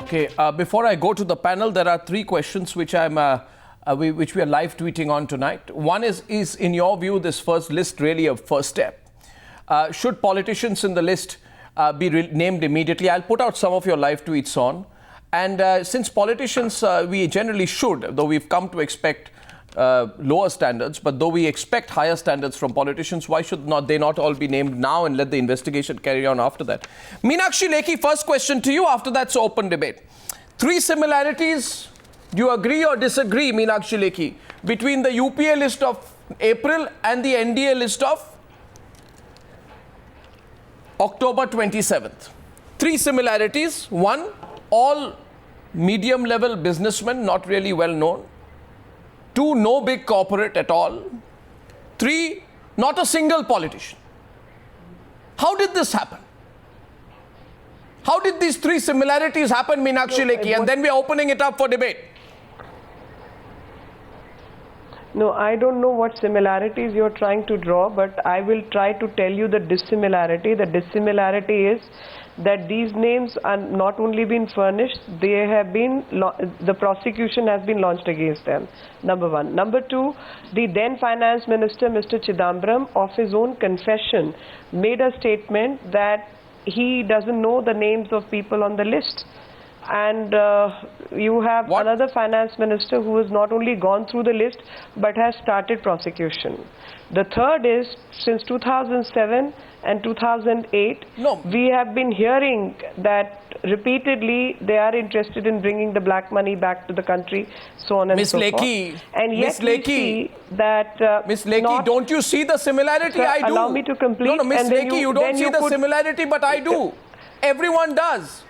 Okay, before I go to the panel, there are three questions which we are live tweeting on tonight. One is in your view, this first list really a first step? Should politicians in the list be named immediately? I'll put out some of your live tweets on. And since politicians, we generally should, though we've come to expect lower standards, but though we expect higher standards from politicians, why should they not all be named now and let the investigation carry on after that? Meenakshi Lekhi, first question to you. After that's open debate. Three similarities. Do you agree or disagree, Meenakshi Lekhi, between the UPA list of April and the NDA list of October 27th? Three similarities. One, all medium-level businessmen, not really well known. Two, no big corporate at all. Three, not a single politician. How did this happen? How did these three similarities happen, Meenakshi Lekhi? And then we are opening it up for debate. No, I don't know what similarities you're trying to draw, but I will try to tell you the dissimilarity. The dissimilarity is that these names are not only been furnished, they have been, the prosecution has been launched against them, number one. Number two, the then finance minister, Mr. Chidambaram, of his own confession, made a statement that he doesn't know the names of people on the list. And you have another finance minister who has not only gone through the list, but has started prosecution. The third is, since 2007 and 2008, we have been hearing that repeatedly they are interested in bringing the black money back to the country, so on and so forth. And yet we see that... Miss Lekhi, don't you see the similarity? I do. Allow me to complete. No, Miss Lekhi, you don't see the similarity, but I do. Everyone does.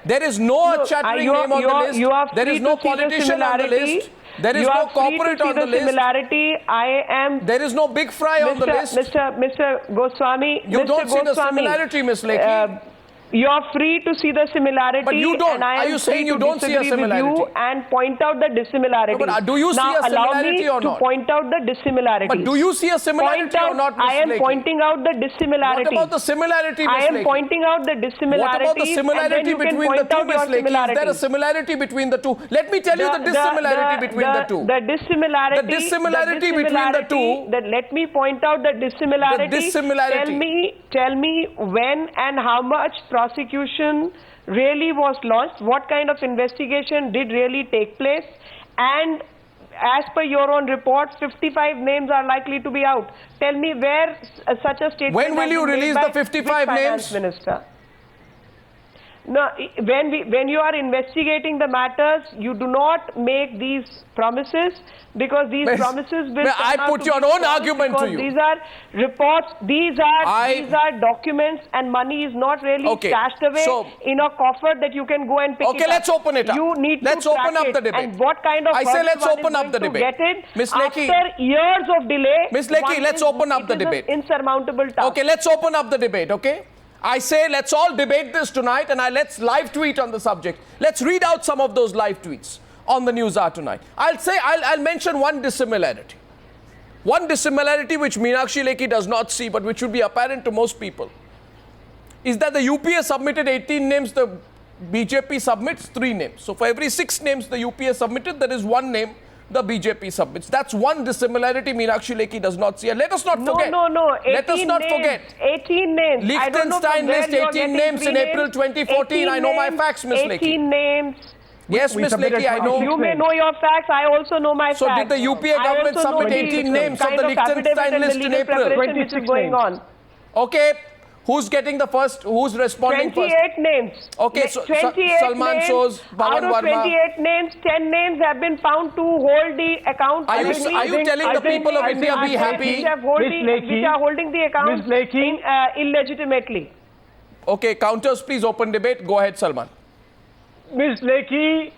There is no chattering name on the list. There is no politician on the list. There is no corporate on the list. There is no big fry on the list. Mr. Goswami. You don't see the similarity, Miss Lekhi. You are free to see the similarity. But you don't. Are you saying you don't see a similarity? You and point out the dissimilarity. No, but do you see a similarity or not? Allow me to point out the dissimilarity. But do you see a similarity or not, Miss Lekhi? I am pointing out the dissimilarity. What about the similarity, Miss Lekhi? I am pointing out the dissimilarity. What about the similarity between the two, Miss Lekhi? Is there a similarity between the two? Let me tell you the dissimilarity between the two. The dissimilarity between the two. Let me point out the dissimilarity. The dissimilarity. Tell me when and how much prosecution really was launched, what kind of investigation did really take place, and as per your own report, 55 names are likely to be out. Tell me where such a statement. When will you release the 55 names? Minister? No, when you are investigating the matters, you do not make these promises, because these promises will I put your own argument to you. These are reports, these are documents, and money is not really stashed away in a coffer that you can go and pick it up. Okay, let's open it up. You need let's to open up it. the debate. And what kind of I say let's open up the debate. Miss Lekhi, after years of delay, Miss Lekhi, let's open up the debate. Insurmountable task. Okay, let's open up the debate, okay? I say let's all debate this tonight, and let's live tweet on the subject. Let's read out some of those live tweets on the News Hour tonight. I'll mention one dissimilarity. One dissimilarity which Meenakshi Lekhi does not see, but which would be apparent to most people, is that the UPA submitted 18 names, the BJP submits 3 names. So for every 6 names the UPA submitted, there is 1 name the BJP submits. That's one dissimilarity Meenakshi Lekhi does not see. And let us not forget. No. Let us not forget. 18 names. Liechtenstein list 18 names in April 2014. I know my facts, Miss Lekhi. 18 names. Yes, Miss Lekhi, I know. You may know your facts. I also know my facts. So did the UPA government submit 18 names of the Liechtenstein list in April? 26 going on. Okay. Who's getting the first? Who's responding 28 first? Names. Okay, so 28 Salman names. shows Bhavan Out of Verma. 28 names, 10 names have been found to hold the account. Are you telling the people of India be happy? Which are holding the account illegitimately. Okay, counters please, open debate. Go ahead, Salman. Ms. Lekhi,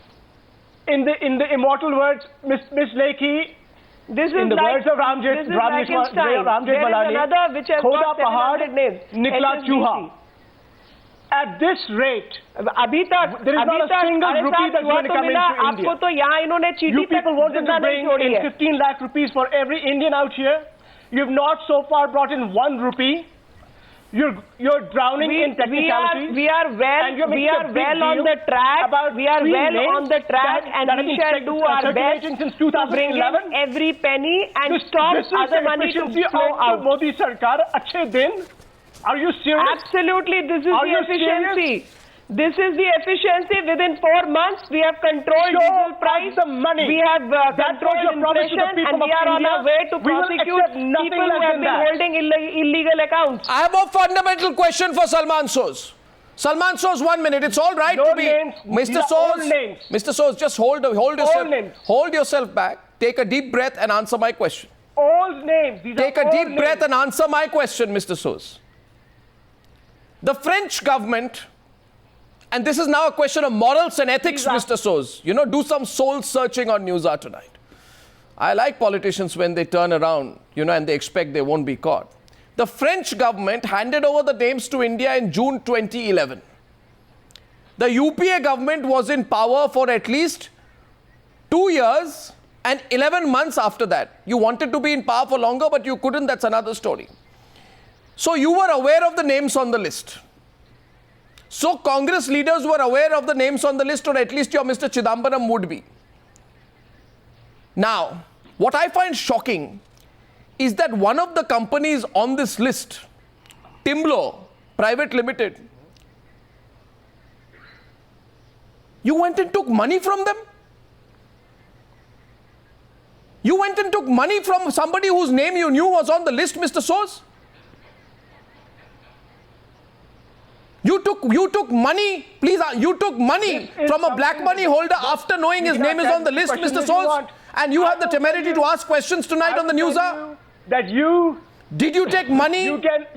in the immortal words, Ms. Lekhi, this is in the words of Ramjet Malani, another which has Khoda got Pahad, names. Nikla Chuha. At this rate, there is not a single rupee that's going to come into India. You people wanted to bring in 15 lakh rupees for every Indian out here. You've not so far brought in 1 rupee. You're drowning in technicalities. We are well on the track. We are well on the track, and we shall do our best to bring in every penny and stop other money to flow out. Modi Sarkar, achhe din. Are you serious? Absolutely, this is the efficiency. This is the efficiency. Within 4 months, we have controlled diesel price. The money. We have controlled inflation, and we are on our way to prosecute people who have been holding illegal accounts. I have a fundamental question for Salman Soz. Salman Soz, 1 minute. It's all right to be Mr. Soz. Mr. Soz, just hold yourself back. Take a deep breath and answer my question. All names. Take a deep breath and answer my question, Mr. Soz. The French government. And this is now a question of morals and ethics, Mr. Soz. You know, do some soul searching on Newshour tonight. I like politicians when they turn around, you know, and they expect they won't be caught. The French government handed over the names to India in June 2011. The UPA government was in power for at least 2 years and 11 months after that. You wanted to be in power for longer, but you couldn't. That's another story. So you were aware of the names on the list. So Congress leaders were aware of the names on the list, or at least your Mr. Chidambaram would be. Now, what I find shocking is that one of the companies on this list, Timlo Private Limited, you went and took money from them? You went and took money from somebody whose name you knew was on the list, Mr. Soz? You took money, please, you took money from a black money holder after knowing his name is on the list, Mr. Soz? And you have the temerity to ask questions tonight on the Newshour? That you... Did you take money? You can...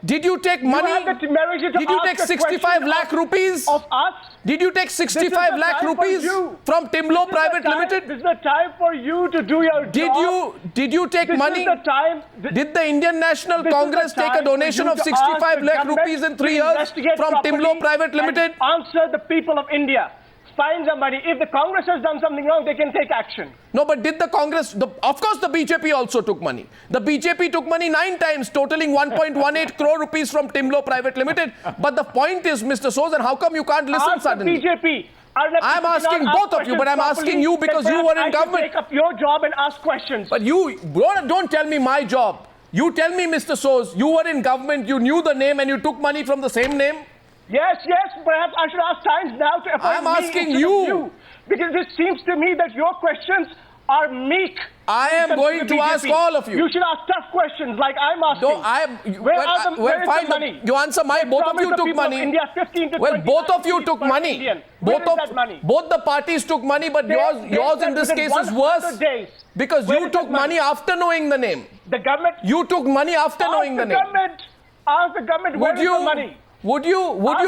Did you take money? You have the temerity to Did you take 65 lakh rupees? Of us? Did you take 65 lakh rupees from Timlo Private Limited? This is the time for you to do your job. Did you take money? This is the time. Did the Indian National Congress take a donation of 65 lakh rupees in 3 years from Timlo Private Limited? Answer the people of India. Find somebody. If the Congress has done something wrong, they can take action. No, but did the Congress... of course, the BJP also took money. The BJP took money 9 times, totaling 1.18 crore rupees from Timlo Private Limited. But the point is, Mr. Soz, and how come you can't listen suddenly? BJP. I'm asking both of you, but I'm asking you because you were in government. Take up your job and ask questions. But you... don't tell me my job. You tell me, Mr. Soz, you were in government, you knew the name and you took money from the same name? Yes, perhaps I should ask Times now to appoint I'm asking you. Because it seems to me that your questions are meek. I am going to ask all of you. You should ask tough questions like I'm asking. No, where is the money? You answer my... Both of you took money. India 15 to well, both of you took money. Both the parties took money, but yours in this case is worse. Because you took money after knowing the name. The government... You took money after knowing the name. Ask the government where is the money? Would you ask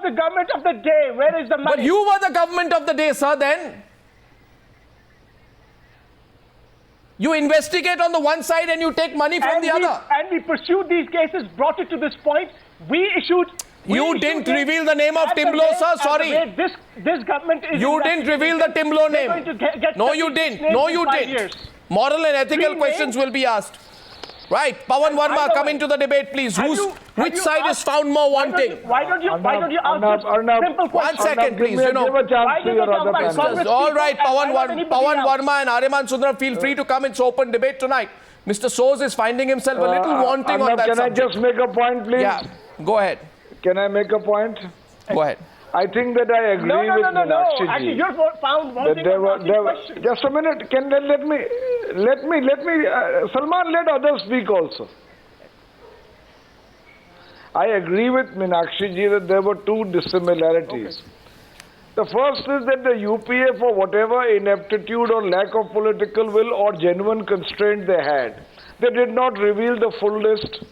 the government of the day, where is the money? But you were the government of the day, sir, then. You investigate on the one side and you take money from the other. And we pursued these cases, brought it to this point. You didn't reveal the name of Timlo, sir, sorry. This government is... You didn't reveal the Timlo name. No, you didn't. No, you didn't. Moral and ethical questions will be asked. Right, Pawan Verma, come into the debate, please. Which side is found more wanting? Why don't you ask simple questions? 1 second, please. All right, Pawan Verma and Aryaman Sundaram, feel free to come. It's open debate tonight. Mr. Soz is finding himself a little wanting on that subject. Can I just make a point, please? Yeah, go ahead. Can I make a point? Go ahead. I think that I agree with Meenakshi ji. Actually, you're found wanting questions. Just a minute. Let me. Salman, let others speak also. I agree with Meenakshi ji that there were 2 dissimilarities. Okay. The first is that the UPA, for whatever ineptitude or lack of political will or genuine constraint they had, they did not reveal the full list,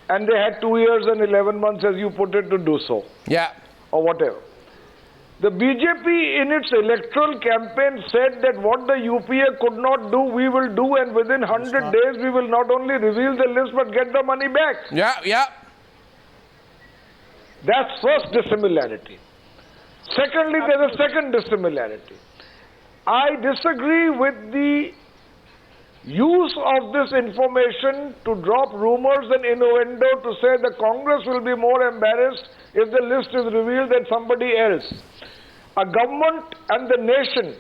and they had 2 years and 11 months, as you put it, to do so. Yeah. Or whatever. The BJP in its electoral campaign said that what the UPA could not do, we will do, and within 100 days we will not only reveal the list but get the money back. Yeah. That's first dissimilarity. Secondly, there's a second dissimilarity. I disagree with the use of this information to drop rumors and innuendo to say the Congress will be more embarrassed if the list is revealed than somebody else. A government and the nation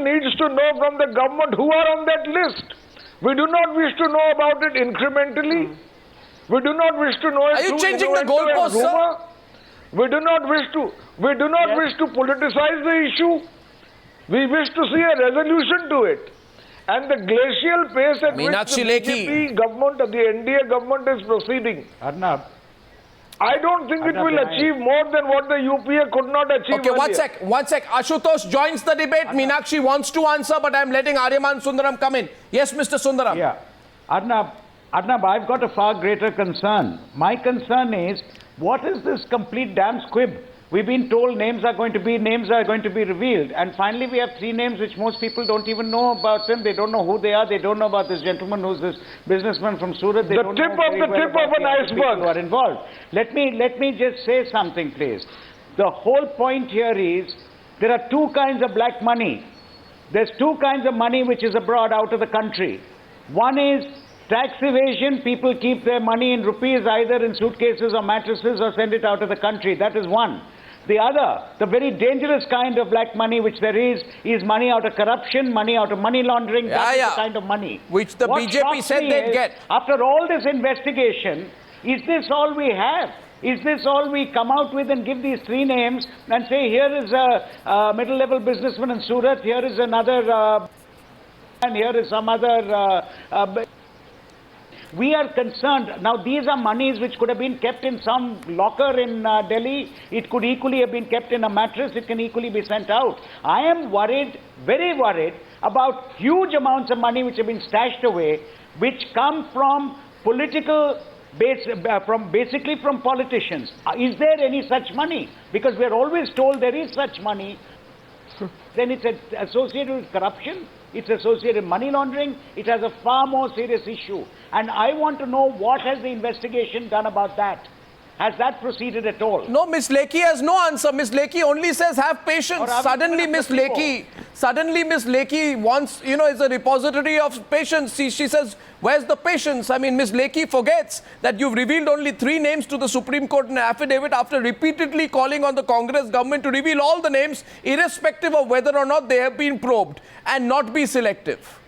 needs to know from the government who are on that list. We do not wish to know about it incrementally. We do not wish to know it Are you through changing the innuendo and goalposts, rumor. sir? We do not wish to politicize the issue. We wish to see a resolution to it. And the glacial pace at Meenakshi which the Lekhi. BJP government, the NDA government is proceeding, Arnab, I don't think it will achieve more than what the UPA could not achieve Okay, earlier. one sec. Ashutosh joins the debate. Meenakshi wants to answer, but I'm letting Aryaman Sundaram come in. Yes, Mr. Sundaram. yeah. Arnab, I've got a far greater concern. My concern is, what is this complete damn squib? We've been told names are going to be revealed, and finally we have three names which most people don't even know about them. They don't know who they are. They don't know about this gentleman who's this businessman from Surat. They don't know very well about the other people who are involved. Let me just say something, please. The whole point here is there are two kinds of black money. There's two kinds of money which is abroad out of the country. One is tax evasion. People keep their money in rupees either in suitcases or mattresses or send it out of the country. That is one. The other, the very dangerous kind of black money which there is money out of corruption, money out of money laundering. That is the kind of money. Which the BJP said they'd get. After all this investigation, is this all we have? Is this all we come out with and give these three names and say, here is a middle-level businessman in Surat, here is another, and here is some other... We are concerned. Now, these are monies which could have been kept in some locker in Delhi. It could equally have been kept in a mattress. It can equally be sent out. I am worried, very worried, about huge amounts of money which have been stashed away, which come from political basically from politicians. Is there any such money? Because we are always told there is such money. Then it's associated with corruption. It's associated with money laundering. It has a far more serious issue. And I want to know, what has the investigation done about that? Has that proceeded at all? No, Miss Lekhi has no answer. Miss Lekhi only says have patience. Suddenly Miss Lekhi wants, is a repository of patience. She says, where's the patience? I mean, Miss Lekhi forgets that you've revealed only three names to the Supreme Court in an affidavit after repeatedly calling on the Congress government to reveal all the names, irrespective of whether or not they have been probed, and not be selective.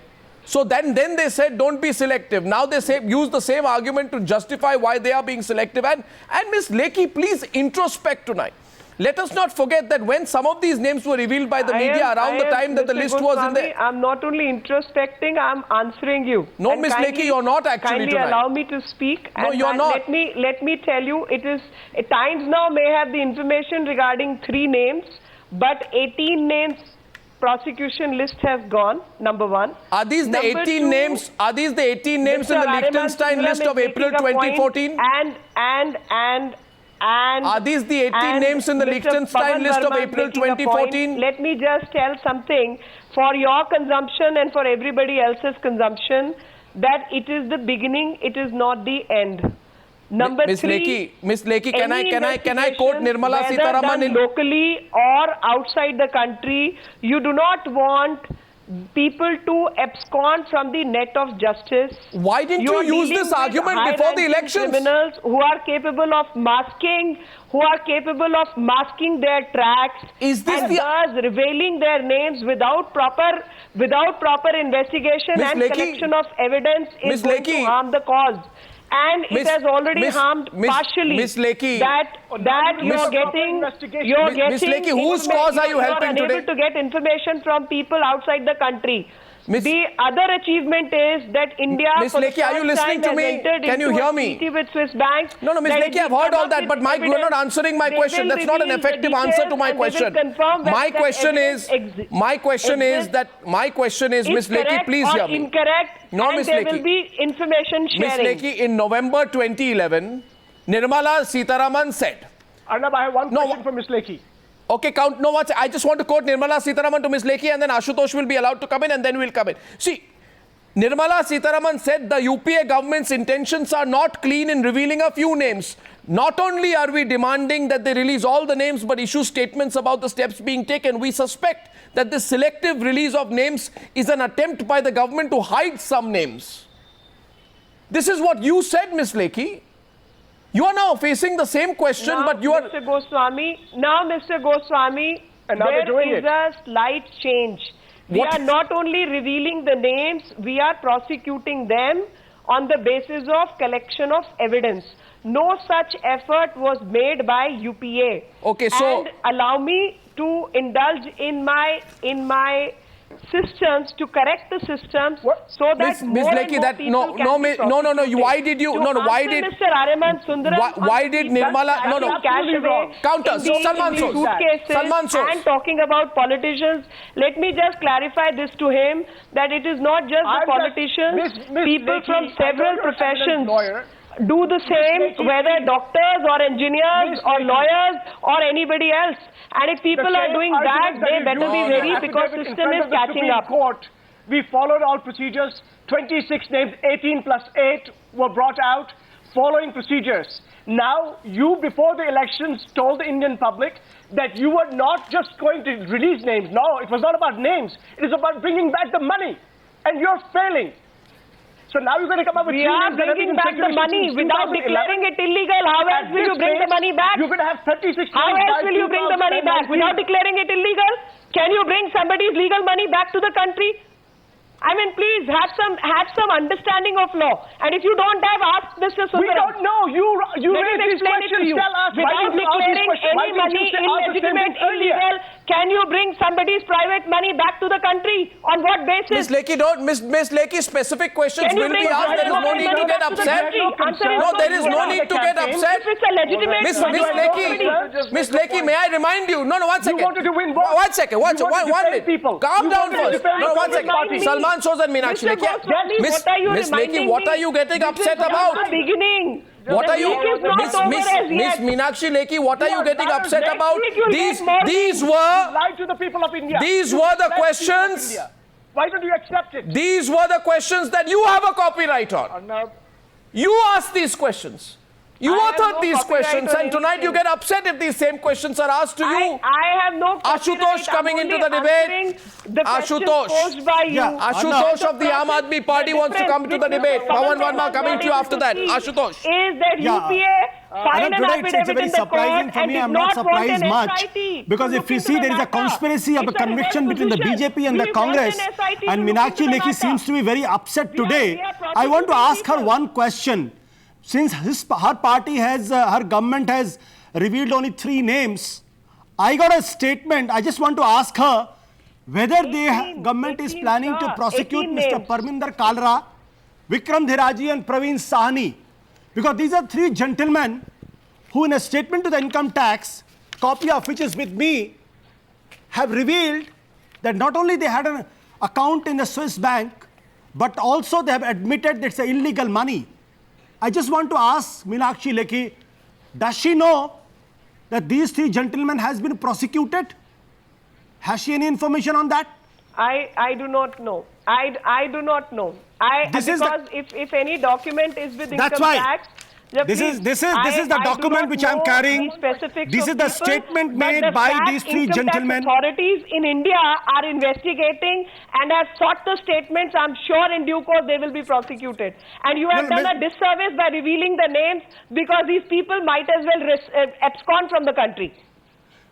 So then they said, don't be selective. Now they say, use the same argument to justify why they are being selective. And Ms. Lekhi, please introspect tonight. Let us not forget that when some of these names were revealed by the media around the time that the list was in there. I'm not only introspecting, I'm answering you. No, Ms. Lekhi, you're not actually tonight. Kindly allow me to speak. No, you're not. Let me tell you, it is, Times Now may have the information regarding three names, but 18 names prosecution list has gone, number one. Are these the 18 names? Are these the 18 names in the Liechtenstein list of April 2014? And are these the 18 names in the Liechtenstein list of April 2014? Let me just tell something for your consumption and for everybody else's consumption, that it is the beginning, it is not the end. Number three, Miss Lekhi, can I quote Nirmala Sitharaman in locally or outside the country? You do not want people to abscond from the net of justice. Why didn't you use this argument before the elections? Criminals who are capable of masking, their tracks, thus revealing their names without proper investigation and collection of evidence is going to harm the cause. And it has already harmed partially. Miss Lekhi, that you're getting. Miss Lekhi, whose cause are you helping today? You are unable to get information from people outside the country. The other achievement is that India, Miss Lekhi, are you listening to me? Can you hear me? With Swiss banks. No, Miss Lekhi, I've heard all that, but you're not answering my question. That's not an effective answer to my question. My question is, Miss Lekhi, please hear me. Incorrect. No, Miss Lekhi. There will be information sharing. Miss Lekhi, in November 2011, Nirmala Sitharaman said. Arnab, I have one question for Miss Lekhi. Okay, I just want to quote Nirmala Sitharaman to Ms. Lekhi, and then Ashutosh will be allowed to come in, and then we'll come in. See, Nirmala Sitharaman said the UPA government's intentions are not clean in revealing a few names. Not only are we demanding that they release all the names but issue statements about the steps being taken, we suspect that this selective release of names is an attempt by the government to hide some names. This is what you said, Ms. Lekhi. You are now facing the same question, but you are... Mr. Goswami, And now they're doing there is a slight change. We What? are not only revealing the names, we are prosecuting them on the basis of collection of evidence. No such effort was made by UPA. Okay, so- And allow me to indulge in my systems, to correct the systems, so that Ms. more Lekhi, and more that people no, can no, be no, why prosecuted. did you, To no, why answer did, Mr. Ariman Sundaram why did Nirmala, no, no, cash away counter, in the Salman Source, suitcases Salman Source. and talking about politicians. Let me just clarify this to him, that it is not just the politicians, people from several professions do the same, whether doctors or engineers or lawyers or anybody else. And if people are doing that, they better be ready, because system is catching up. Court, we followed all procedures. 26 names, 18 plus 8 were brought out, following procedures. Now, you before the elections told the Indian public that you were not just going to release names. No, it was not about names. It is about bringing back the money. And you're failing. So now you're going to come up with We three are names that have bringing been in back the circulation money since without 2011. declaring it illegal. How else will you bring the money back? You're going to have 36 How names else by will you bring the money back 2019. without declaring it illegal? Can you bring somebody's legal money back to the country? I mean, please have some understanding of law. And if you don't have, ask Mr. Sundaram. We don't know. You Let raise him these explain it to questions. you. Tell us why Without didn't you ask these declaring questions? Why any didn't money you say ask the same illegitimate, thing earlier? illegal, can you bring somebody's private money back to the country? On what basis? Ms. Lekhi, don't, Ms. Lekhi, specific questions Can you will be bring asked. There is no private need to money get back to the upset. country? Answer is No, there is no no. need to get upset. If it's a legitimate Miss money, Miss Lekhi, may I remind you? No, 1 second. wanted to win votes. One second. You wanted to One defend minute. people. Calm You down wanted to first. defend No, the 1 second. party. Salman Soz and Meenakshi Mr. Lekhi. Goswami, Miss what are you Lekhi, reminding what me? are you getting This upset is just about? the beginning. What The are you, week is not over as Miss yet. Meenakshi Lekhi, what are you getting upset Next about? week you'll These get more were Lie to the people of India. These You were the lied to the people of questions. India. Why don't you accept it? These were the questions that you have a copyright on. Arnab, You asked these questions. You I have authored no these copyright questions, on and tonight you anything. get upset if these same questions are asked to you. I have no Ashutosh copyright. coming I'm into only the debate. answering the questions Ashutosh. posed by you. Ashutosh of the Aam Aadmi Party wants to come to the debate. Pawan Verma coming to you after that. Ashutosh. Is that UPA filed an today affidavit it's very in the surprising court for and me. did I'm not not want surprised an much SIT because to if look you into see the there is a data. conspiracy of a It's a conviction between the position. BJP and the We Congress, want an SIT to and look Meenakshi into the Lekhi data. seems to be very upset today. we are I want to prosecuting ask her people. one question. Since her party has, her government has revealed only 3 names, I got a statement. I just want to ask her whether the government is 18, planning to sir, prosecute 18 Mr. names. Parminder Kalra, Vikram Dhiraji and Praveen Sahni. Because these are 3 gentlemen who in a statement to the income tax, copy of which is with me, have revealed that not only they had an account in the Swiss bank, but also they have admitted that it's illegal money. I just want to ask Meenakshi Lekhi, does she know that these 3 gentlemen has been prosecuted? Has she any information on that? I do not know. I do not know. This is because if any document is with That's income why. tax, This is the document which I'm carrying. This is the statement made by these 3 gentlemen. Authorities in India are investigating and have sought the statements. I'm sure in due course they will be prosecuted. And you have Well, done a disservice by revealing the names, because these people might as well abscond from the country.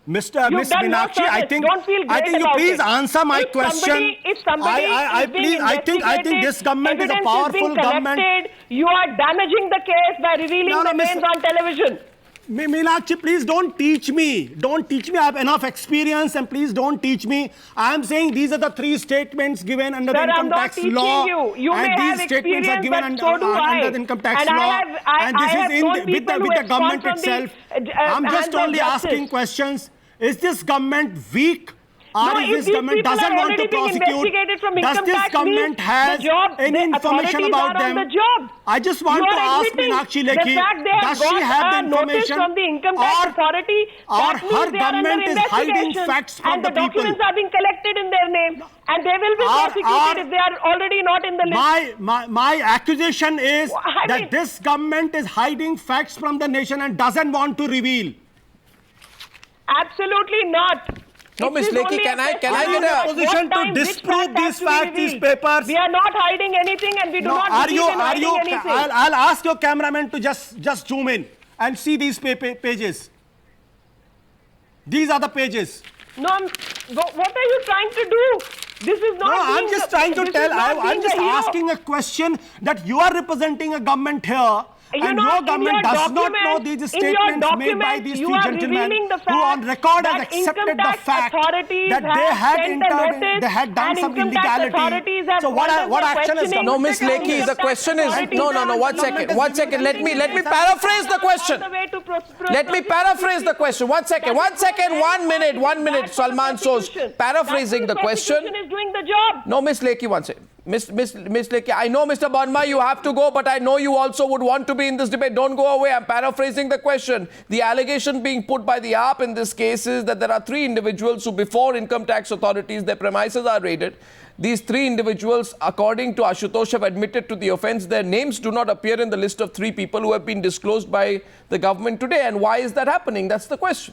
Miss You've done no Meenakshi, I service. think, Don't feel great you about please it. answer my If question. somebody is being I think this government is a evidence powerful being government. collected, you are damaging the case by revealing No, the Miss- names on television. Meenakshi, please don't teach me. Don't teach me. I have enough experience, and please don't teach me. I am saying these are the 3 statements given under the Sir, I'm income not tax teaching law. you. You and may these have statements are experience, given but so do I. under the income tax And law. I and this have is known with people who the abscond government from the, itself. I'm just hands of only justice. asking questions. Is this government weak? or No, if if this these government people are doesn't want to already being prosecute, investigated from does income this tax government means has the job, any the information authorities about are them? on the job. I just want You to are ask admitting Meenakshi the Lekhi, fact they does have she have the got a notice information, from the income tax authority, or that means her they are under government is hiding investigation, facts from and the the people? documents are being collected in their name, and they will be prosecuted if they are already not in the list. My accusation is I that mean- this government is hiding facts from the nation and doesn't want to reveal. Absolutely not. No, It Ms. is Lekhi, only can I question get of a- at position what to time which disprove fact has these to be facts, these revealed. papers? We are not hiding anything, and we do not believe in hiding anything. I'll ask your cameraman to just zoom in and see these pages. These are the pages. No, what are you trying to do? This is not. No, I'm being just the- trying to this tell, is not I'm being just the hero. asking a question that you are representing a government here. You And know, your in government your does not know document- these in your statements made by document, these you three are gentlemen revealing the who on fact record has that accepted income the tax fact authorities that they have had sent a notice they had done and some income tax illegality. authorities have So what ordered the action is questioning. done? No, Ms. Lekhi, the question is no. One second. Let me paraphrase the question. Let me paraphrase the question. One second. 1 minute. Salman Soz paraphrasing the question. Is doing the job. No, Ms. Lekhi, one second. Miss Lekhi, I know, Mr. Burma, you have to go, but I know you also would want to be in this debate. Don't go away. I'm paraphrasing the question. The allegation being put by the AAP in this case is that there are three individuals who, before income tax authorities, their premises are raided. These three individuals, according to Ashutosh, have admitted to the offence. Their names do not appear in the list of three people who have been disclosed by the government today. And why is that happening? That's the question.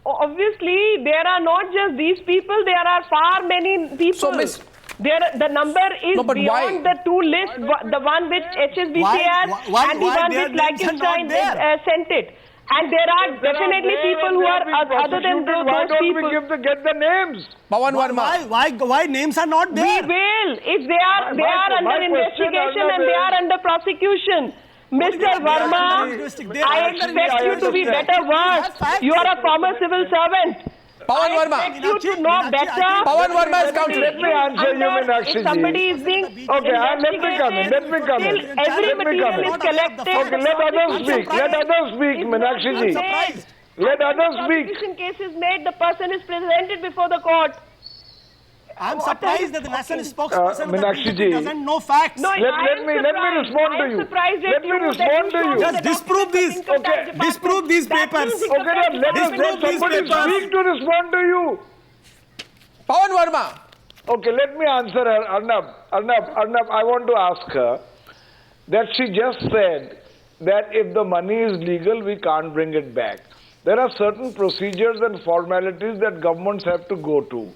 Obviously, there are not just these people, there are far many people. So, Miss- the number is No, but beyond why? the two lists, the one which HSBC has why and the one their which names are not Liechtenstein there? sent it. And there are definitely people who are other than those Why don't people. we get the names? Pawan Verma. Why names are not We there? will, if they are My under question, investigation and Arnab, they are under prosecution. Mr. Verma, I expect you to be better versed. You are a former civil servant. Pawan I Verma. expect you to know better. Pawan Verma is counting. Let me answer you, Meenakshi If somebody is being Okay, let me come in. investigated, still every Let me come material in. is collected. Okay, let others speak. Let others speak, If Meenakshi not ji. made, Let others speak. prosecution case is made, the person is presented before the court. I'm What are surprised you that the national talking? spokesperson of the Meenakshi BJP ji. doesn't know facts. No, Let me respond to you. I'm surprised Let at me you that respond to show you. the Just disprove documents of these. income tax Okay, department. disprove these That papers. means income Okay, tax then let department Disprove these somebody papers. speak to respond to you. Pawan Verma. Okay, let me answer her. Arnab, I want to ask her that she just said that if the money is legal, we can't bring it back. There are certain procedures and formalities that governments have to go to.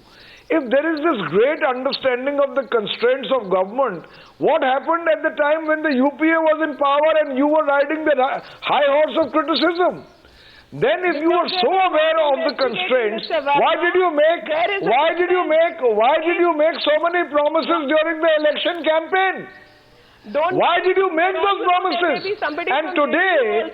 If there is this great understanding of the constraints of government, what happened at the time when the UPA was in power and you were riding the high horse of criticism? Then if you were so aware of the constraints, why did you make so many promises during the election campaign? Why did you make those promises? And today,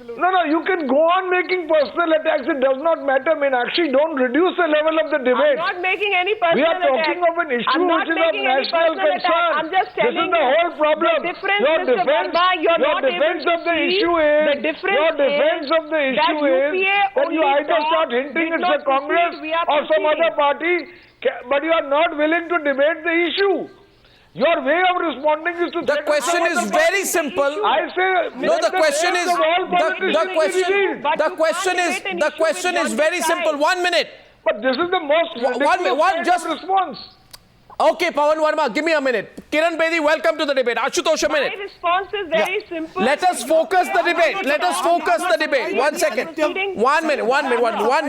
no, you can go on making personal attacks. It does not matter, Meenakshi. Don't reduce the level of the debate. I'm not making any personal We are attack. talking of an issue I'm not which is of making any national personal attack. concern. I'm just This telling is the you whole problem. the difference, Your Mr. defense, Verma, you're your not able defense to of the see issue the is difference your defense is of the that issue is UPA that you only either thought start hinting did it's not the Congress proceed, we are or some other proceeding. party, but you are not willing to debate the issue. Your way of responding is to The threaten question some is other very party. simple. I say No, the question is But the you question can't is debate an the issue question with is one very side. simple. 1 minute. But this is the most ridiculous kind just- of response. Okay, Pawan Verma, give me a minute. Kiran Bedi, welcome to the debate. Ashutosh, a My minute. response is very simple. Let us focus the debate. Let us focus the debate. 1 second. 1 minute. One minute, Ashutosh,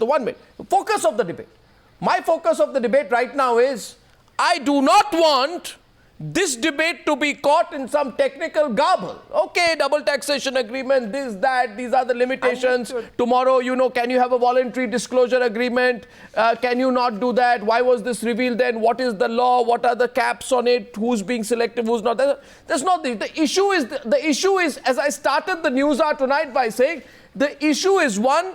1 minute. Focus of the debate. My focus of the debate right now is I do not want this debate to be caught in some technical garble. Okay, double taxation agreement, this, that, these are the limitations. Understood. Tomorrow, can you have a voluntary disclosure agreement? Can you not do that? Why was this revealed then? What is the law? What are the caps on it? Who's being selective? Who's not? That's not the issue. The issue is, as I started the news hour tonight by saying, the issue is one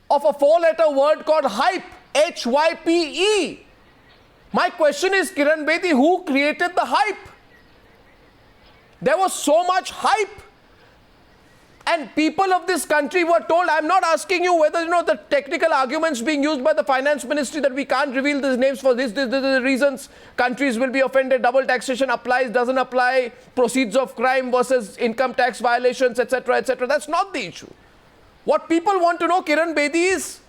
of a 4-letter word called hype. HYPE. My question is, Kiran Bedi, who created the hype? There was so much hype And people of this country were told, I'm not asking you whether, the technical arguments being used by the finance ministry that we can't reveal these names for this reasons, countries will be offended, double taxation applies, doesn't apply, proceeds of crime versus income tax violations, etc., etc. That's not the issue. What people want to know, Kiran Bedi, is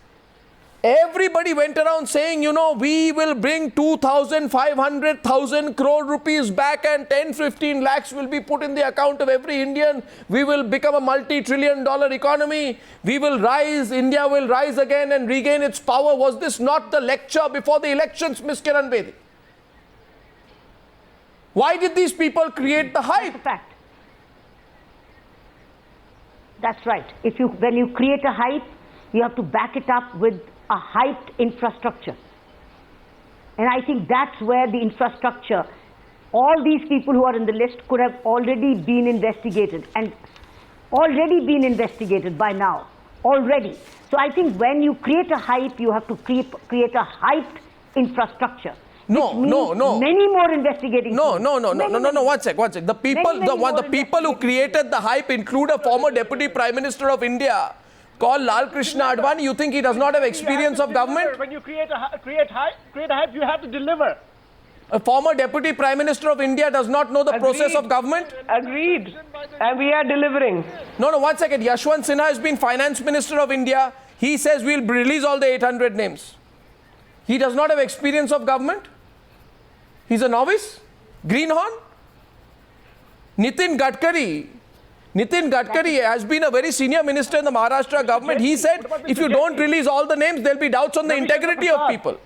everybody went around saying, we will bring 2,500,000 crore rupees back and 10-15 lakhs will be put in the account of every Indian. We will become a multi-trillion-dollar economy. We will rise. India will rise again and regain its power. Was this not the lecture before the elections, Ms. Kiran Bedi? Why did these people create the hype? That's a fact. That's right. When you create a hype, you have to back it up with a hyped infrastructure. And I think that's where the infrastructure, all these people who are in the list could have already been investigated by now, already. So I think when you create a hype, you have to create a hyped infrastructure. No. Many more investigating. No. One sec. The people who created the hype include a former Deputy Prime Minister of India called Lal Krishna Advani. You think he does not have experience of government? When you create a hype, you have to deliver. A former Deputy Prime Minister of India does not know the process of government? Agreed. And we are delivering. No, 1 second. Yashwant Sinha has been Finance Minister of India. He says we'll release all the 800 names. He does not have experience of government? He's a novice? Greenhorn? Nitin Gadkari has been a very senior minister in the Maharashtra government. He said, if you don't release all the names, there'll be doubts on the integrity of people.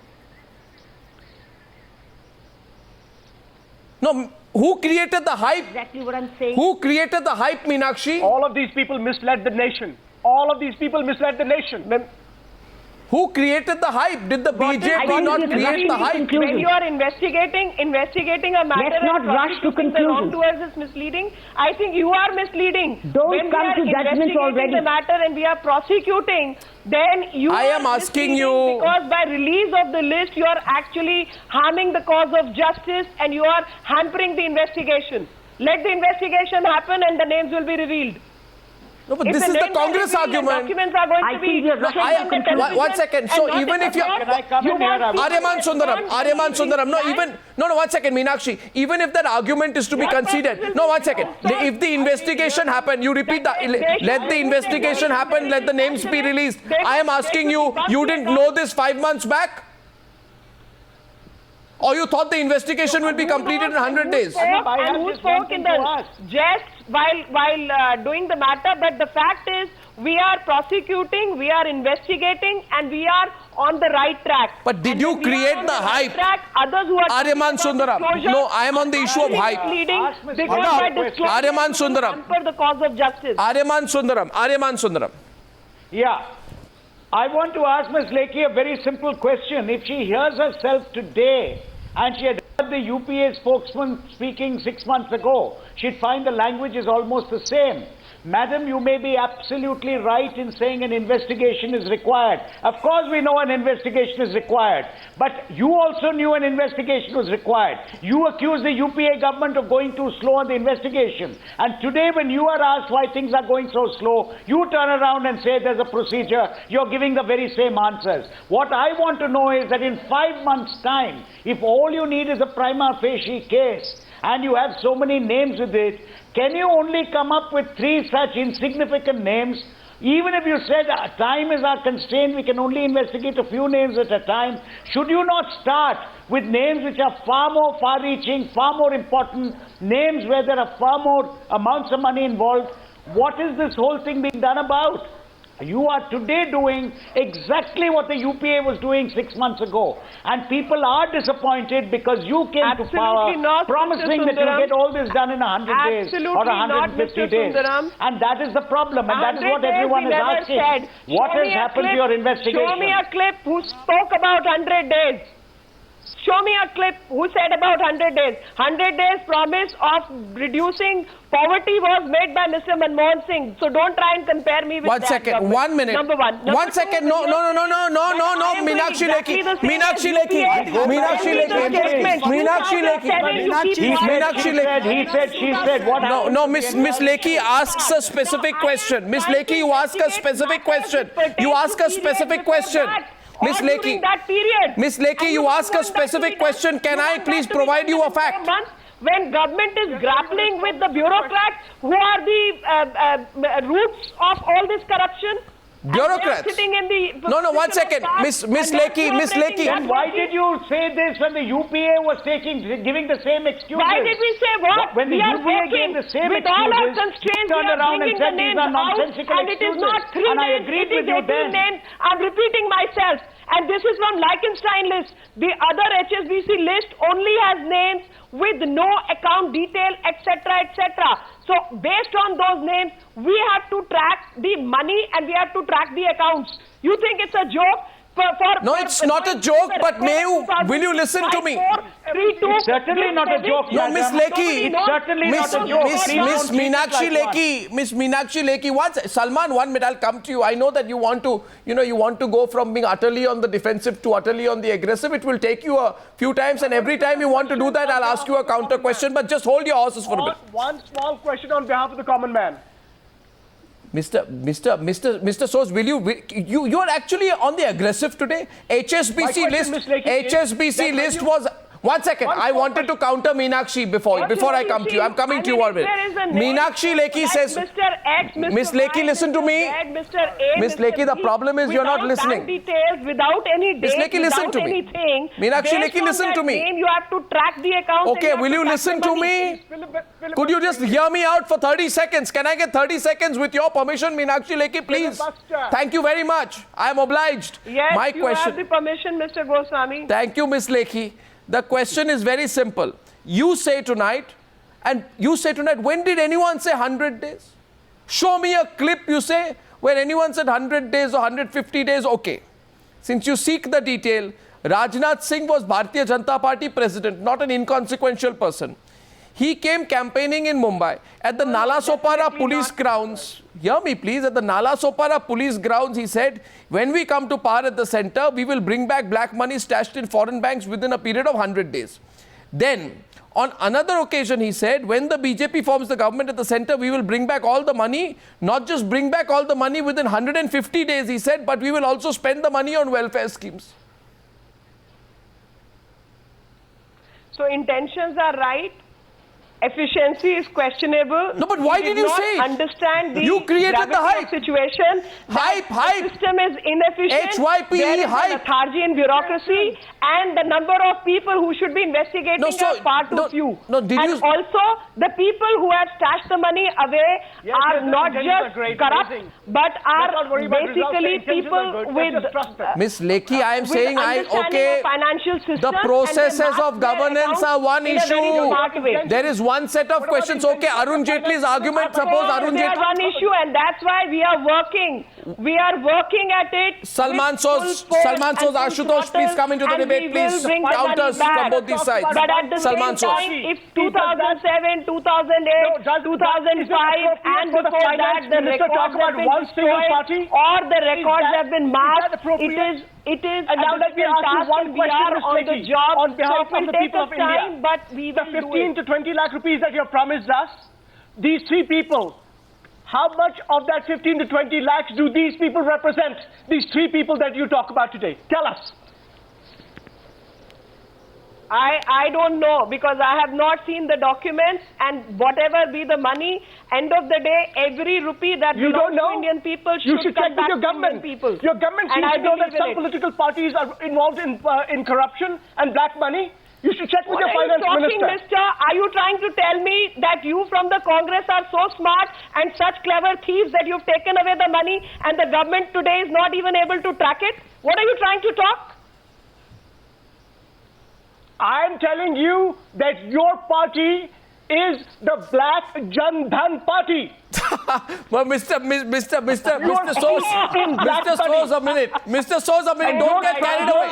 No, who created the hype? Exactly what I'm saying. Who created the hype, Meenakshi? All of these people misled the nation. Who created the hype? Did the BJP not create the hype? When you are investigating a matter, let's not rush to conclusions. Wrongdoers is misleading. I think you are misleading. Don't when come to judgments already. The matter and we are prosecuting, then you I am are asking misleading you, because by release of the list, you are actually harming the cause of justice and you are hampering the investigation. Let the investigation happen and the names will be revealed. No, but this is the Congress argument. Documents are going to be... One second. So even if you... Aryaman Sundaram. No, 1 second, Meenakshi. Even if that argument is to be considered... No, 1 second. If the investigation happened, you repeat that. Let the investigation happen, let the names be released. I am asking you, you didn't know this 5 months back? Or you thought the investigation will be completed in 100 days? And who spoke in the jest while doing the matter, but the fact is we are prosecuting, we are investigating and we are on the right track. But did you create the hype? Others who are Aryaman Sundaram. No, I am on the issue of hype. Aryaman Sundaram. For the cause of justice. Aryaman Sundaram. Yeah. I want to ask Ms. Lekhi a very simple question. If she hears herself today and she had heard the UPA spokesman speaking 6 months ago, she'd find the language is almost the same. Madam, you may be absolutely right in saying an investigation is required. Of course we know an investigation is required. But you also knew an investigation was required. You accused the UPA government of going too slow on the investigation. And today when you are asked why things are going so slow, you turn around and say there's a procedure. You're giving the very same answers. What I want to know is that in 5 months' time, if all you need is a prima facie case, and you have so many names with it, can you only come up with 3 such insignificant names? Even if you said time is our constraint, we can only investigate a few names at a time. Should you not start with names which are far more far-reaching, far more important, names where there are far more amounts of money involved? What is this whole thing being done about? You are today doing exactly what the UPA was doing 6 months ago. And people are disappointed because you came to power promising that you'll get all this done in 100 days or 150 days. And that is the problem. And that is what everyone is asking. What has happened to your investigation? Show me a clip who spoke about 100 days. Show me a clip who said about 100 days. 100 days promise of reducing poverty was made by Mr. Manmohan Singh. So don't try and compare me with One that second, government. 1 minute. Number one. Number One two, second. No. Meenakshi Lekhi. Meenakshi Lekhi. He said, she said. What happened? No, Miss Lekhi asks a specific question. Miss Lekhi, you ask a specific question. You ask a specific question. Miss Lekhi, Miss Lekhi, you ask a specific question. Can I please provide you a fact? When government is grappling with the bureaucrats who are the roots of all this corruption. Bureaucrats. Sitting in the No, 1 second. Miss Lekhi. Then why did you say this when the UPA was giving the same excuses? Why did we say what? When the UPA gave the same with all our excuses, constraints, turned we are around and bringing said the these names are nonsensical out, and it is not 3 and I names, agreed it with is you 18 then. names. I'm repeating myself. And this is from Liechtenstein list. The other HSBC list only has names with no account detail, etc., etc. So based on those names, we have to track the money and we have to track the accounts. You think it's a joke? No, it's not a joke, but will you listen to me? It's certainly not a joke. No, Miss Lekhi. It's certainly not a joke. Miss Meenakshi Lekhi, Salman, 1 minute, I'll come to you. I know that you want to, you want to go from being utterly on the defensive to utterly on the aggressive. It will take you a few times, and every time you want to do that, I'll ask you a counter question, but just hold your horses for a bit. One small question on behalf of the common man. Mr. Sos, you are actually on the aggressive today. HSBC list was. 1 second. I wanted to counter Meenakshi before I come to you. I'm coming to you already. Meenakshi Lekhi says. Miss Lekhi, listen to me. Miss Lekhi, the problem is you're not listening. Without any Miss Lekhi, listen to me. Meenakshi Lekhi, listen to me. You have to track the account. Okay, will you listen to me? Could you just hear me out for 30 seconds? Can I get 30 seconds with your permission, Meenakshi Lekhi, please? Thank you very much. I am obliged. Yes, my you question. have the permission, Mr. Goswami. Thank you, Miss Lekhi. The question is very simple. You say tonight, when did anyone say 100 days? Show me a clip, you say, where anyone said 100 days or 150 days, okay. Since you seek the detail, Rajnath Singh was Bharatiya Janata Party president, not an inconsequential person. He came campaigning in Mumbai at the Nalasopara police grounds. Hear me please, at the Nalasopara police grounds, he said, when we come to power at the center, we will bring back black money stashed in foreign banks within a period of 100 days. Then, on another occasion, he said, when the BJP forms the government at the center, we will bring back all the money, not just bring back all the money within 150 days, he said, but we will also spend the money on welfare schemes. So intentions are right. Efficiency is questionable. No, but why did you say it? Understand the You created the hype. Situation. Hype. The system is inefficient. HYPE there is hype. lethargy in bureaucracy, and the number of people who should be investigating are far too few. Also, the people who have stashed the money away are not just corrupt, but are basically people with. Miss Lekhi, I am saying, financial system, the processes of governance are one issue. There is one set of questions. Okay, Arun Jaitley's argument, suppose Arun Jaitley. One issue, and that's why we are working. We are working at it. Salman Sos, Ashutosh, please come into the debate, please. Counters from both these sides. But at the same time, if 2007, 2008, 2005, and before that, the records have been destroyed or the records have been masked, it is and now let me ask you one question, Ms. Lekhi, on behalf of the people of India. But we will the 15 to 20 lakh rupees that you have promised us, these three people, how much of that 15 to 20 lakhs do these people represent? These three people that you talk about today. Tell us. I don't know, because I have not seen the documents, and whatever be the money, end of the day, every rupee that belongs to Indian people should come back to Indian people. Your government seems to know that some political parties are involved in corruption and black money. You should check with your finance minister. Mister, are you trying to tell me that you from the Congress are so smart and such clever thieves that you've taken away the money and the government today is not even able to track it? What are you trying to talk? I'm telling you that your party is the Black Jan Dhan Party. Well, Mr. Soos, a minute. Mr. Soos, a minute. And Don't get carried away.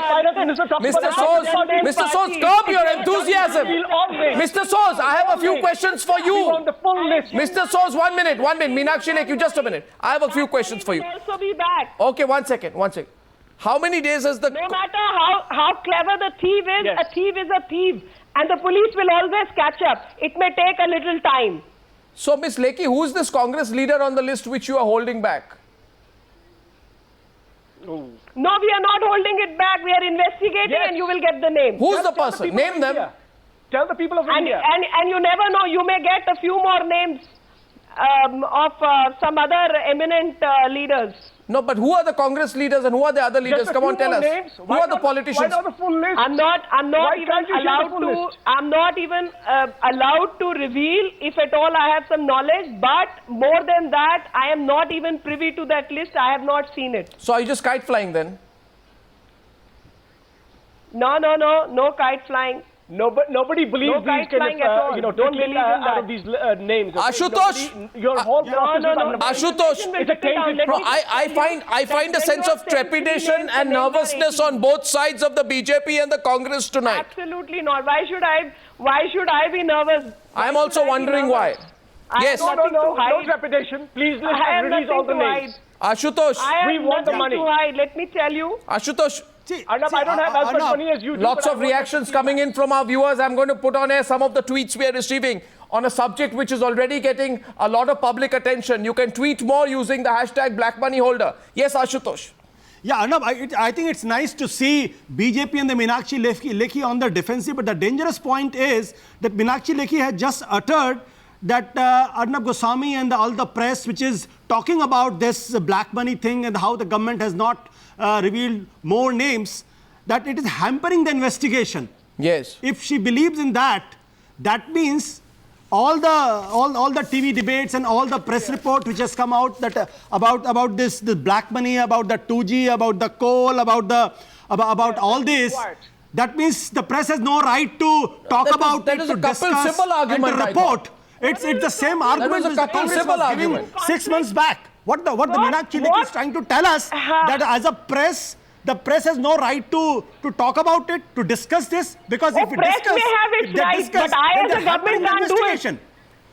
Mr. Soos, curb your enthusiasm. Mr. Soos, I have a few questions for you. On the full list. Mr. Soos, 1 minute. Meenakshi Lekhi, just a minute. I have a few questions for you. Will also be back. Okay, 1 second. How many days has the... No matter how clever the thief is, Yes. a thief is a thief. And the police will always catch up. It may take a little time. So, Ms. Lekhi, who is this Congress leader on the list which you are holding back? No, we are not holding it back. We are investigating Yes. and you will get the name. Who's the Tell person? people of Name them. India. Tell the people of And India. you never know. You may get a few more names of some other eminent leaders. No, but who are the Congress leaders and who are the other leaders? Just a Come on, few tell more us. names. Who Why are the not- politicians? Why not the full list? I'm not Why even can't you share the allowed full to. list? I'm not even allowed to reveal, if at all I have some knowledge. But more than that, I am not even privy to that list. I have not seen it. So are you just kite flying then? No kite flying. Nobody believes No these kite kind flying at all. of, Don't don't believe in out that. of these names. okay? Ashutosh! Nobody- Your whole process is under- Ashutosh, It's a tainted No, I find a sense of trepidation and nervousness on both sides of the BJP and the Congress tonight. Absolutely not. Why should I be nervous? I am Why also should I be wondering why. nervous? I Yes. have No, nothing to hide. no trepidation. Please list I have and release all the nothing to names. hide. Ashutosh, I have We want the nothing money. to hide. Let me tell you. Ashutosh, Arnab, I don't have as much money as you do. lots but I of want reactions to see coming in from our viewers. I'm going to put on air some of the tweets we are receiving on a subject which is already getting a lot of public attention. You can tweet more using the hashtag BlackMoneyHolder. Yes, Ashutosh. Yeah, Arnab, I think it's nice to see BJP and the Meenakshi Lekhi on the defensive, but the dangerous point is that Meenakshi Lekhi has just uttered that Arnab Goswami and all the press which is talking about this black money thing and how the government has not revealed more names, that it is hampering the investigation. Yes. If she believes in that, that means all the TV debates and all the press report which has come out that about this black money, about the 2G, about the coal, about all this. That means the press has no right to talk about that it, is to a Kapil discuss, Sibal argument, and to I report. It's the same argument was a which the Kapil Congress Sibal was giving argument. 6 months back. What the Meenakshi Lekhi is trying to tell us that as a press, the press has no right to talk about it, to discuss this, because if it press discuss, may have its if they right, discuss, but I then as a they're hampering government the can't do it. investigation.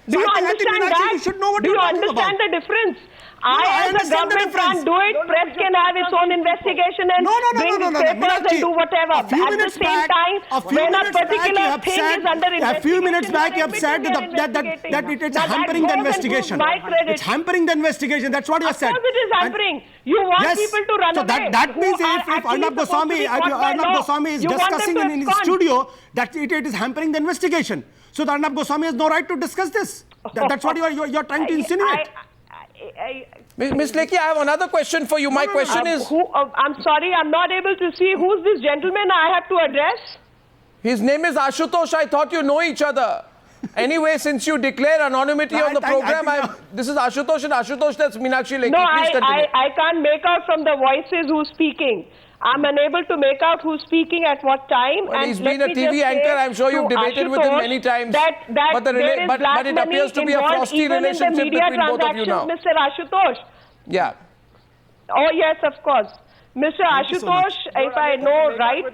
Do you I think understand Meenakshi, that? you should know what Do you're you talking understand about. the difference? I I, as a understand the government, difference. can't do it. Press can have its own investigation and bring its papers Meenakshi, and do whatever. a few At the minutes same back, time, when a particular thing is under investigation, a few minutes back you have admit said we are that investigating. it is Now that hampering the goes and investigation. proves my credit. It's hampering the investigation. That's what you have Of said. course it is And- hampering. You want Yes. people to run so away. that means who are if actually Arnab supposed to Goswami, be caught by law. is You want them discussing to in his abscond. studio that it is hampering the investigation. So the Arnab Goswami has no right to discuss this. That's what you're trying to insinuate. Ms. Lekhi, I have another question for you. My question is, I'm sorry, I'm not able to see who's this gentleman I have to address. his name is Ashutosh. I thought you know each other. Anyway, since you declare anonymity No, on the I program, think this is Ashutosh and Ashutosh, that's Meenakshi Lekhi. No, Please continue. I can't make out from the voices who's speaking. I'm unable to make out who's speaking at what time. Well, and he's let been a me TV just anchor. say I'm sure you've to debated with him Ashutosh many times. That But the there is but black it money appears to be a involved frosty even in the relationship media between both of you now. Mr. Ashutosh. Yeah. Oh yes, of course. Mr. you so much. Ashutosh, if I know right,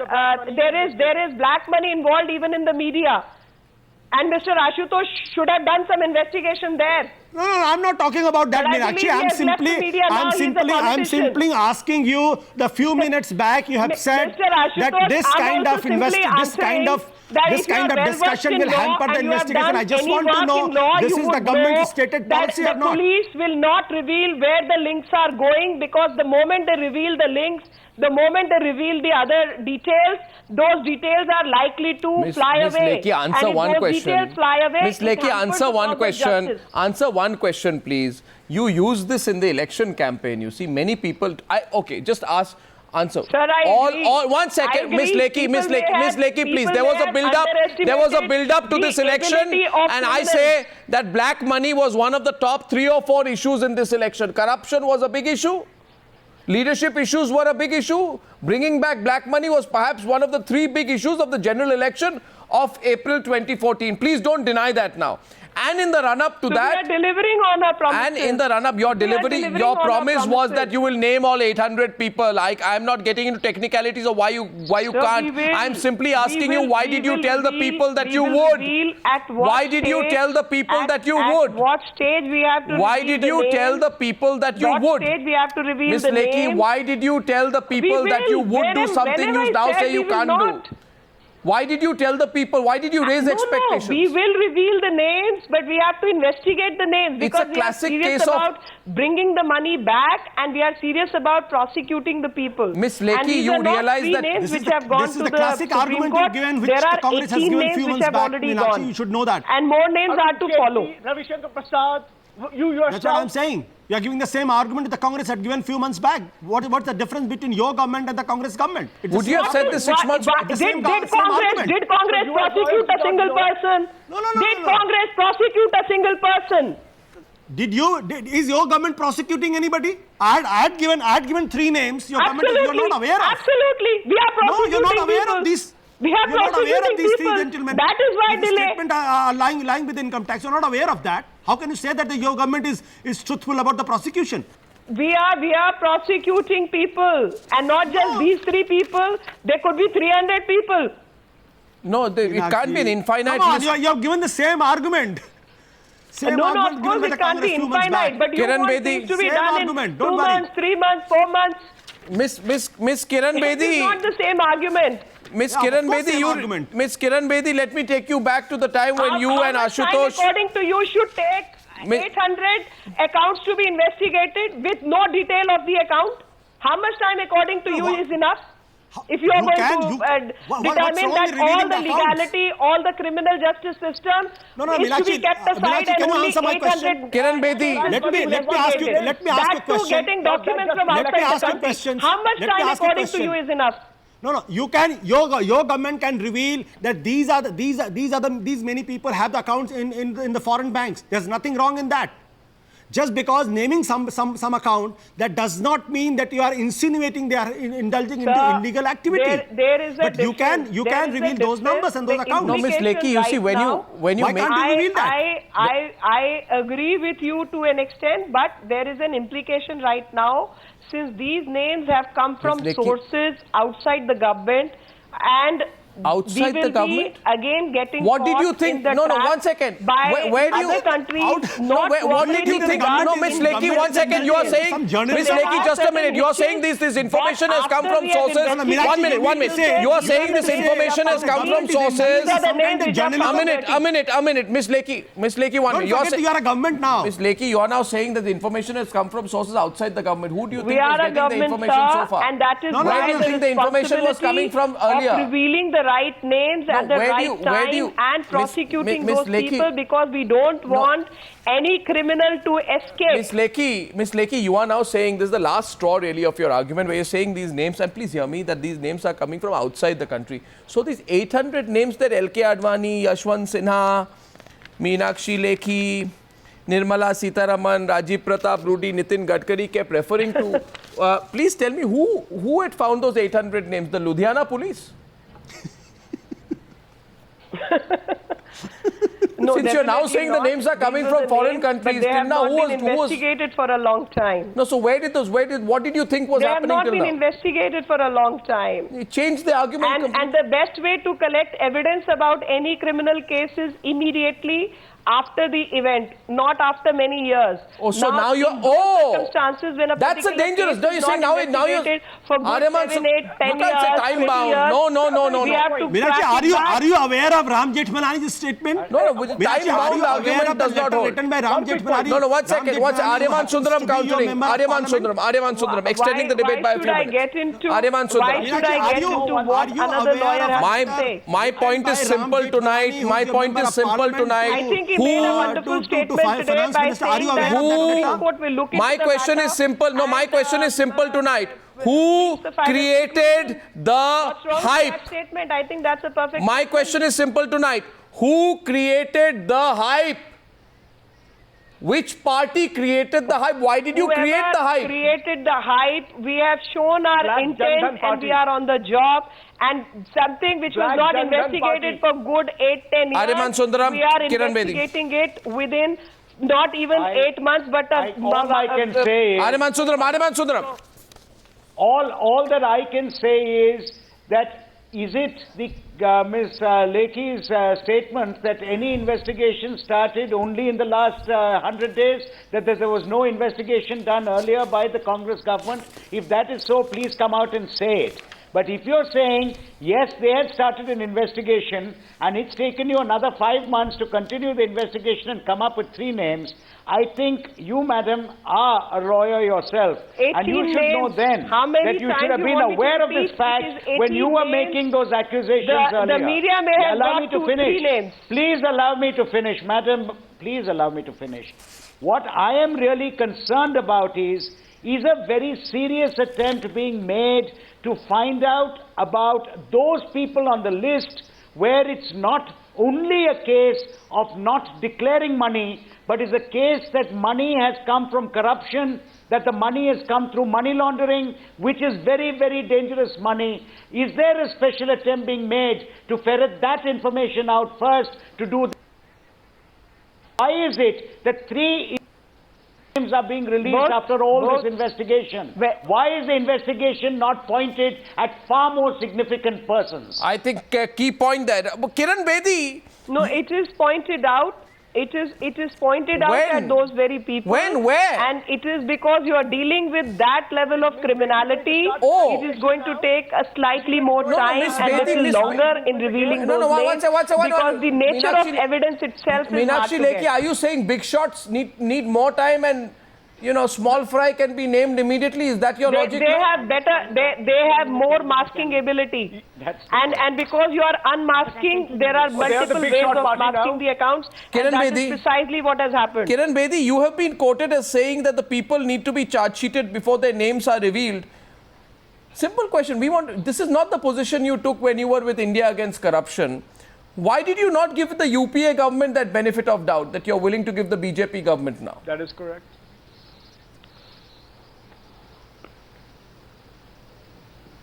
there is black money involved even in the media. And Mr. Ashutosh should have done some investigation there. No, I'm not talking about that, But I Meenakshi. believe he has left the media now. He's a I'm politician. simply asking you. The few minutes back, you have said Mr. Ashutosh, that this I'm kind also of simply answering that this if you kind are of well discussion versed in will law hamper the and you have investigation. done I just any want to work know in law, this you is the would government's know stated that policy or the not. police will not reveal where the links are going, because the moment they reveal the links, the moment they reveal the other details, those details are likely to fly Ms. away. Lekhi, answer and if one those question. details fly away, Ms. it Lekhi, hampers answer the one cause of question. justice. Answer one question, please. You use this in the election campaign. You see, many people. Okay, just answer. Sir, I agree. One I second, Ms. agree. Lekhi, Ms. People may Lekhi, have- please. people There was may a have build-up. There was a underestimated build-up to this the election, ability of and I criminals. say that black money was one of the top 3 or 4 issues in this election. Corruption was a big issue. Leadership issues were a big issue. Bringing back black money was perhaps one of the 3 big issues of the general election of April 2014. Please don't deny that now. And in the run-up to So that, we are delivering on our promises. and in the run-up, your delivering your on our promise was promises. that you will name all 800 people. I'm not getting into technicalities of why you Sir, can't. we will- I'm simply asking we you, will- why we did you will tell the reveal- people that we you will would? reveal at what Why did you stage- tell the people that you at would? what stage we have to Why reveal did the you tell names? the people that you What would? stage we have to reveal Miss the Lekhi, names? why did you tell the people We that you will. would do something Whenever you I now said say we you will can't not. do? Why did you tell the people? Why did you raise expectations? No, we will reveal the names, but we have to investigate the names It's a because we are classic serious case of- about bringing the money back, and we are serious about prosecuting the people. Miss Lekhi, and these you are not realize three that names this which is the- have gone this is to the the classic Supreme argument Court. you've given, which there the are Congress has 18 given names few which months have back. already Meenakshi, gone. you should know that. And more names are to follow. Ravi Shankar Prasad, you yourself. That's what I'm saying. You are giving the same argument that the Congress had given few months back. What's the difference between your government and the Congress government? It's Would the you same have said argument. this 6 months back? The Did same Congress argument. did Congress So you are prosecute a going to single not know. person? No. Did Congress prosecute a single person? Is your government prosecuting anybody? I had given 3 names. Your government, Absolutely. you're not aware of. Absolutely. We are No, prosecuting you're not aware people. of these. We are You're not aware prosecuting of these 3 people. gentlemen. That is why This delay. statement are lying with income tax. You're not aware of that. How can you say that your government is truthful about the prosecution? We are prosecuting people, and not just No. these 3 people. There could be 300 people. No, it can't be an infinite Come on, list. you have given the same argument. Same No, argument of given course by it the can't Congress be few months infinite, back. but you Kiran want Bedi, things to be same done argument, in don't 2 worry. months, 3 months, 4 months. Miss Kiran It is not Bedi, the same argument. Miss Yeah, of Kiran course Bedi, same argument. Miss Kiran Bedi, let me take you back to the time when How- you how and much time, Ashutosh. according to you, should take Mi- 800 accounts to be investigated with no detail of the account? How much time, according to No, you, what- is enough? If you are You going can- to you- what's determine wrong that in all revealing the the accounts? legality, all the criminal justice system No, is to be Meenakshi, kept aside Meenakshi, and can you only answer my 800 question? Kiran Bedi, Let me ask you a that too question. getting documents from Let me outside ask the you country. questions. How much Let me time, ask you a according to you, question. is enough? No. You can. Your government can reveal that these many people have the accounts in the foreign banks. There's nothing wrong in that. Just because naming some account, that does not mean that you are insinuating they are indulging into Sir, illegal activity. there is a but you can difference. There is a reveal those difference. numbers and those The accounts. No, Miss implication Lekhi, you see, right when now- you Why make can't you reveal that? I agree with you to an extent, but there is an implication right now, since these names have come from Lekhi- sources outside the government, and Outside we the will government? be again getting What did caught you in think? the No, trap 1 second. by Where do you other countries No, not what did you cooperating think? with us No, in Miss Lekhi, 1 second. You are saying, Some journalist- Miss There Lekhi, are just a minute. You are certain saying this information has But come after from we have sources. investigated, 1 minute, 1 minute. You are saying this information has come from sources. These are the Some kind names of which are journalism. A minute. Miss Lekhi, 1 Don't minute. You are forget saying, you are a government now. Miss Lekhi, you are now saying that the information has come from sources outside the government. Who do you We think was are a getting the government, information sir, so far? and that is No, no, why where do you the think the information was coming from responsibility earlier? of revealing the right names No, at the where do right you- where do you- time and Miss- prosecuting Miss those Lekhi- people, because we don't want any criminal to escape. Miss Lekhi, you are now saying, this is the last straw really of your argument, where you're saying these names, and please hear me, that these names are coming from outside the country. So these 800 names that LK Advani, Yashwant Sinha, Meenakshi Lekhi, Nirmala Sitharaman, Rajiv Pratap Rudy, Nitin Gadkari kept referring to. Please tell me who had found those 800 names? The Ludhiana police? No, Since you're now definitely saying the not. names are These coming were from the foreign names, countries, but they have till now, not who been was- investigated for a long time. No, so what did you think was They have happening not till been now? investigated for a long time. You changed the argument And the best way to collect evidence about any criminal case is immediately after the event, not after many years. Oh, so now you're- in those oh! circumstances when a That's a particular dangerous. case No, is you're saying not now you're investigated for good Aryaman, 7, 8, 10 you can't say years, time 20 bound. years. No. We have to Meenakshi, track it back. are you aware of Ram Jethmalani's statement? No, with Meenakshi, time are bound you aware argument of the does not letter hold. written by Ram Jethmalani? No, 1 Ram second. What's Jethmalani Aryaman happens to Sundaram be your countering? member of Aryaman parliament. Sundaram, extending the debate by a few Why minutes. should I get into Aryaman Sundaram. why should I Meenakshi, get are you- into are what you another aware lawyer of has My, to say? my point is By simple Ram tonight. Jethmalani, My who's your point member is of simple parliament, tonight. I think he Who- made a to wonderful statement finance today by minister, are you saying that aware of that, the Anita? Supreme Court will look into My the question matter is simple. No, my and, question is simple tonight. Who the final created the What's wrong with hype? that statement? I think that's a perfect My question is simple tonight. Who created the hype? Which party created the hype? Why did you Whoever create the hype? created the hype, we have shown our Black intent Janjan and Party. we are on the job. And something which was Black not Janjan investigated Party. for good 8-10 years, Aryaman Sundaram, we are Kiran Bedi. investigating it within not even 8 months, but all I can say is, Aryaman Sundaram. all that I can say is that is it the Ms. Lekhi's statement that any investigation started only in the last 100 days, that there was no investigation done earlier by the Congress government? If that is so, please come out and say it. But if you're saying, yes, they had started an investigation and it's taken you another 5 months to continue the investigation and come up with 3 names, I think you, madam, are a lawyer yourself. And you should know then that you should have been aware of this fact when you were making those accusations earlier. The media may have Allow got me to 2-3 finish. names. Please allow me to finish, madam. Please allow me to finish. What I am really concerned about is a very serious attempt being made to find out about those people on the list where it's not only a case of not declaring money, but is a case that money has come from corruption, that the money has come through money laundering, which is very, very dangerous money. Is there a special attempt being made to ferret that information out first to do that? Why is it that 3 names are being released after all this investigation? Why is the investigation not pointed at far more significant persons? I think key point there. But Kiran Bedi. No, it is pointed out. It is pointed out When? at those very people. When? Where? And it is because you are dealing with that level of criminality. Oh. It is going to take a slightly more No, time Miss and Bedi, little Miss longer in revealing No, those one names second. because the nature of Meenakshi- evidence itself is hard Meenakshi to Lekhi, get. are you saying big shots need more time and, small fry can be named immediately? Is that your logic? They have they have more masking ability. And because you are unmasking, there are multiple big ways shot of party masking now. the accounts. Kiran And that Bedi. is precisely what has happened. Kiran Bedi, you have been quoted as saying that the people need to be charge sheeted before their names are revealed. Simple question. This is not the position you took when you were with India Against Corruption. Why did you not give the UPA government that benefit of doubt that you're willing to give the BJP government now? That is correct.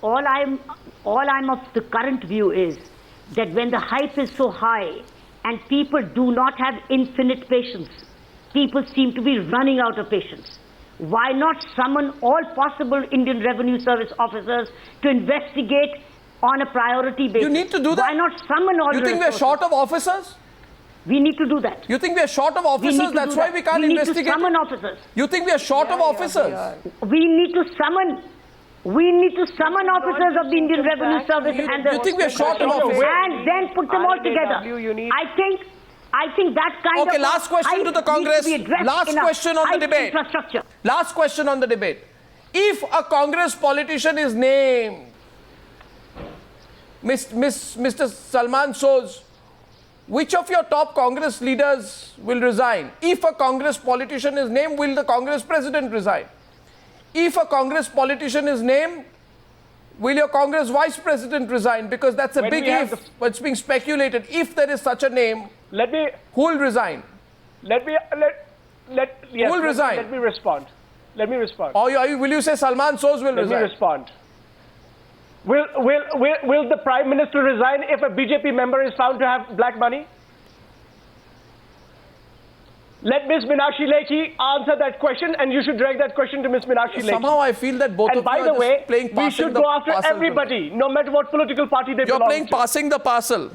All I'm of the current view is that when the hype is so high and people do not have infinite patience, people seem to be running out of patience. Why not summon all possible Indian Revenue Service officers to investigate on a priority basis? You need to do that. Why not summon all You the think we're resources? short of officers? We need to do that. You think we're short of We need officers? to That's do why that. we can't We need investigate. to summon officers. You think we're short of officers? We need to summon officers of the Indian Revenue Service and the you think we're short of officers? and then put them all together. I think that kind Okay, of last question to the Congress. needs to be addressed Last in a question on the hype debate. Infrastructure. Last question on the debate. If a Congress politician is named, Mr. Salman Soz, which of your top Congress leaders will resign? If a Congress politician is named, will the Congress president resign? If a Congress politician is named, will your Congress vice president resign? Because that's a When big we have if. It's being speculated. If there is such a name, who will resign? Who will resign? Let me respond. Or will you say Salman Soz will resign? Let me respond. Will the Prime Minister resign if a BJP member is found to have black money? Let Ms. Meenakshi Lekhi answer that question, and you should direct that question to Ms. Meenakshi Lekhi. Somehow I feel that both And of by you the are way, just playing we should go after everybody, no matter what political party they You're belong playing to. passing the parcel.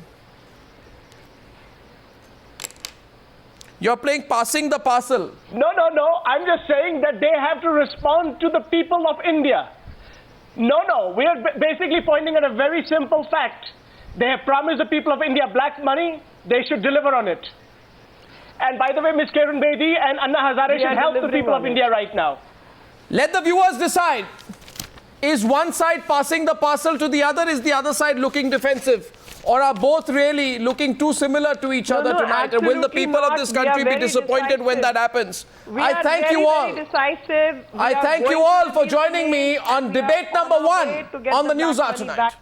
You're playing passing the parcel. No. I'm just saying that they have to respond to the people of India. No. We are basically pointing at a very simple fact. They have promised the people of India black money. They should deliver on it. And by the way, Ms. Kiran Bedi and Anna Hazare should help the people of India right now. Let the viewers decide. Is one side passing the parcel to the other? Is the other side looking defensive? Or are both really looking too similar to each other tonight? And will the absolutely people of not. this We are country be very disappointed when that happens? I thank you all. Very decisive. I thank you all for joining me on debate number 1 on the News Hour tonight.